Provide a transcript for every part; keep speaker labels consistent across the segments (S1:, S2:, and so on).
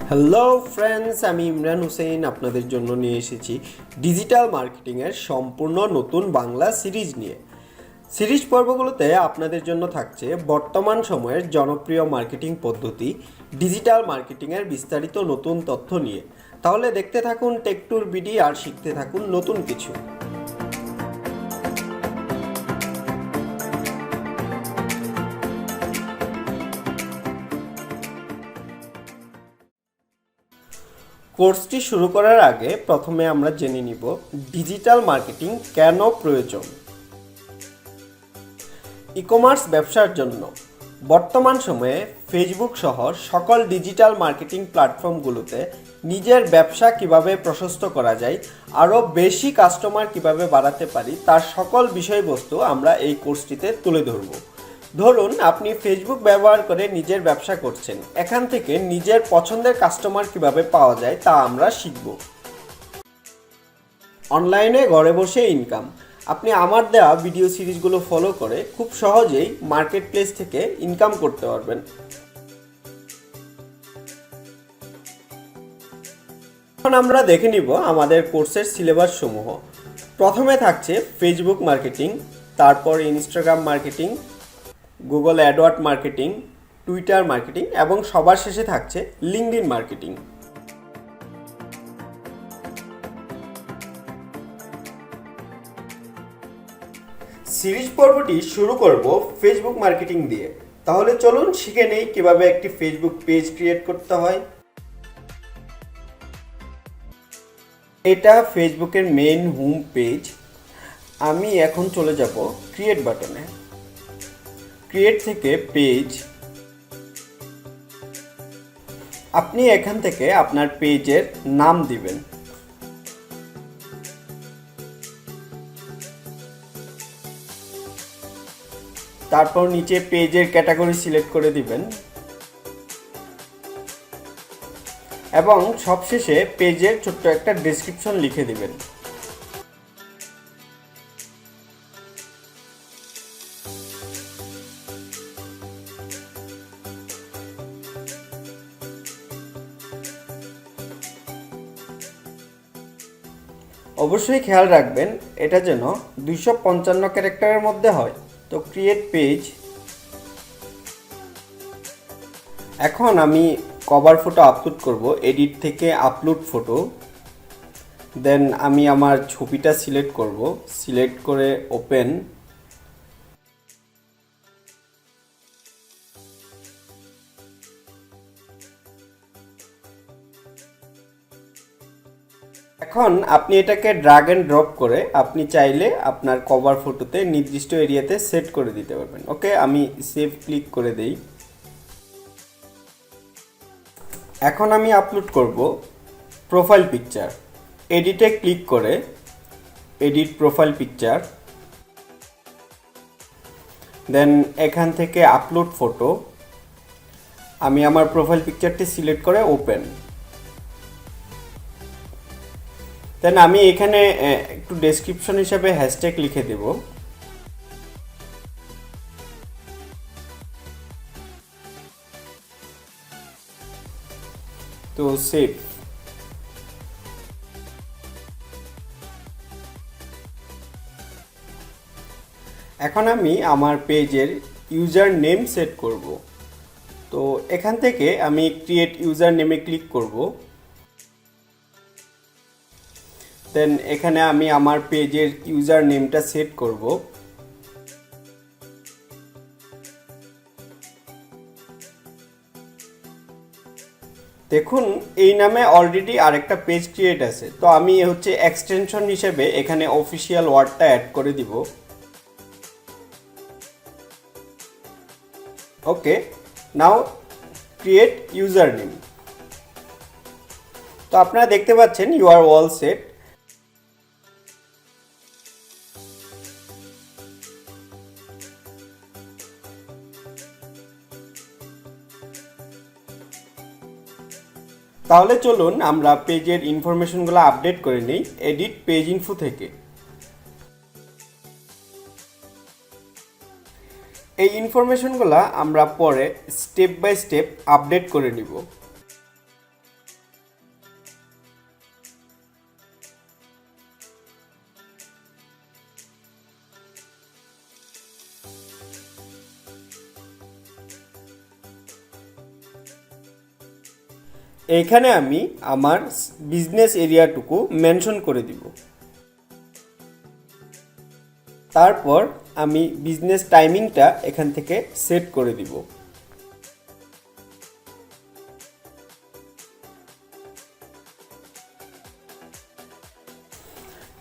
S1: Hello friends, আমি ইমরান হুসেইন আপনাদের জন্য নিয়ে এসেছি ডিজিটাল মার্কেটিংয়ের সম্পূর্ণ নতুন বাংলা সিরিজ নিয়ে। সিরিজ পর্বগুলোতে আপনাদের জন্য থাকছে বর্তমান সময়ের জনপ্রিয় মার্কেটিং পদ্ধতি ডিজিটাল মার্কেটিংয়ের বিস্তারিত নতুন তথ্য নিয়ে। তাহলে দেখতে থাকুন টেক টুর বিডি আর শিখতে থাকুন নতুন কিছু। কোর্সটি শুরু করার আগে প্রথমে আমরা জেনে নিব ডিজিটাল মার্কেটিং কেন প্রয়োজন। ই কমার্স ব্যবসার জন্য বর্তমান সময়ে ফেসবুক সহ সকল ডিজিটাল মার্কেটিং প্ল্যাটফর্মগুলোতে নিজের ব্যবসা কিভাবে প্রশস্ত করা যায়, আরও বেশি কাস্টমার কিভাবে বাড়াতে পারি, তার সকল বিষয়বস্তু আমরা এই কোর্সটিতে তুলে ধরব। ধরুন আপনি ফেসবুক ব্যবহার করে নিজের ব্যবসা করছেন, এখান থেকে নিজের পছন্দের কাস্টমার কিভাবে পাওয়া যায় তা আমরা শিখব। অনলাইনে ঘরে বসে ইনকাম। আপনি আমার দেওয়া ভিডিও সিরিজগুলো ফলো করে খুব সহজেই মার্কেট প্লেস থেকে ইনকাম করতে পারবেন। এখন আমরা দেখে নিব আমাদের কোর্সের সিলেবাস সমূহ। প্রথমে থাকছে ফেসবুক মার্কেটিং, তারপর Instagram marketing, Google Edward marketing, Twitter marketing এবং সবার শেষে থাকছে লিঙ্কডইন মার্কেটিং। সিরিজ পর্বটি শুরু করব ফেসবুক মার্কেটিং দিয়ে। তাহলে চলুন শিখে নেই কিভাবে একটি ফেসবুক পেজ ক্রিয়েট করতে হয়। এটা ফেসবুকের মেইন হোম পেজ। আমি এখন চলে যাব ক্রিয়েট বাটনে। ক্রিয়েট থেকে পেজ, আপনি এখান থেকে আপনার পেজের নাম দিবেন। তারপর নিচে পেজের ক্যাটাগরি সিলেক্ট করে দিবেন এবং সবশেষে পেজের ছোট্ট একটা ডেসক্রিপশন লিখে দিবেন। অবশ্যই খেয়াল রাখবেন এটা যেন 255 ক্যারেক্টারের মধ্যে হয়। তো ক্রিয়েট পেজ। এখন আমি কভার ফটো আপলোড করব। এডিট থেকে আপলোড ফটো। দেন আমি আমার ছবিটা সিলেক্ট করব। সিলেক্ট করে ওপেন। এখন আপনি এটাকে ড্র্যাগ এন্ড ড্রপ করে আপনি চাইলে আপনার কভার ফটোতে নির্দিষ্ট এরিয়াতে সেট করে দিতে পারবেন। ওকে, আমি সেভ ক্লিক করে দেই। এখন আমি আপলোড করব প্রোফাইল পিকচার। এডিটে ক্লিক করে এডিট প্রোফাইল পিকচার, দেন এখান থেকে আপলোড ফটো। আমি আমার প্রোফাইল পিকচারটি সিলেক্ট করে ওপেন। দেন আমি এখানে একটু ডেসক্রিপশন হিসাবে হ্যাশট্যাগ লিখে দেব। তো সেভ। এখন আমি আমার পেজের ইউজার নেম সেট করব। তো এখান থেকে আমি ক্রিয়েট ইউজার নেমে ক্লিক করব। দেন এখানে আমি আমার পেজের ইউজার নেমটা সেট করব। দেখুন এই নামে অলরেডি আরেকটা পেজ ক্রিয়েট আছে। তো আমি হচ্ছে এক্সটেনশন হিসেবে এখানে অফিসিয়াল ওয়ার্ডটা অ্যাড করে দিব। ওকে, নাও ক্রিয়েট ইউজার নেম। তো আপনারা দেখতে পাচ্ছেন ইউ আর অল সেট। তাহলে চলুন আমরা পেজের ইনফরমেশনগুলো আপডেট করে নিই এডিট পেজ ইনফো থেকে। এই ইনফরমেশনগুলো আমরা পরে স্টেপ বাই স্টেপ আপডেট করে নিব। এখানে আমি আমার বিজনেস এরিয়াটুকু মেনশন করে দিব। তারপর আমি বিজনেস টাইমিংটা এখান থেকে সেট করে দিব।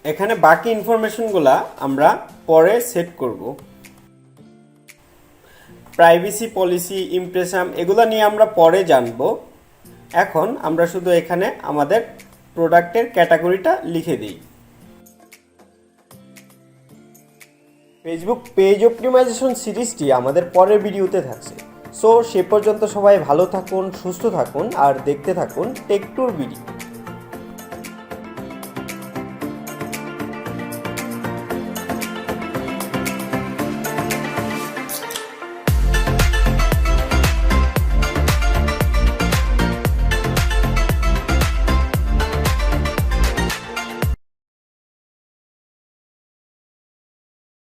S1: এখানে বাকি ইনফরমেশনগুলা আমরা পরে সেট করব। প্রাইভেসি পলিসি, ইমপ্রেশন এগুলো নিয়ে আমরা পরে জানব। এখন আমরা শুধু এখানে আমাদের প্রোডাক্টের ক্যাটাগরিটা লিখে দিই। ফেসবুক পেজ অপটিমাইজেশন সিরিজটি আমাদের পরের ভিডিওতে থাকছে। সো সে পর্যন্ত সবাই ভালো থাকুন, সুস্থ থাকুন আর দেখতে থাকুন টেক ট্যুর ভিডিও।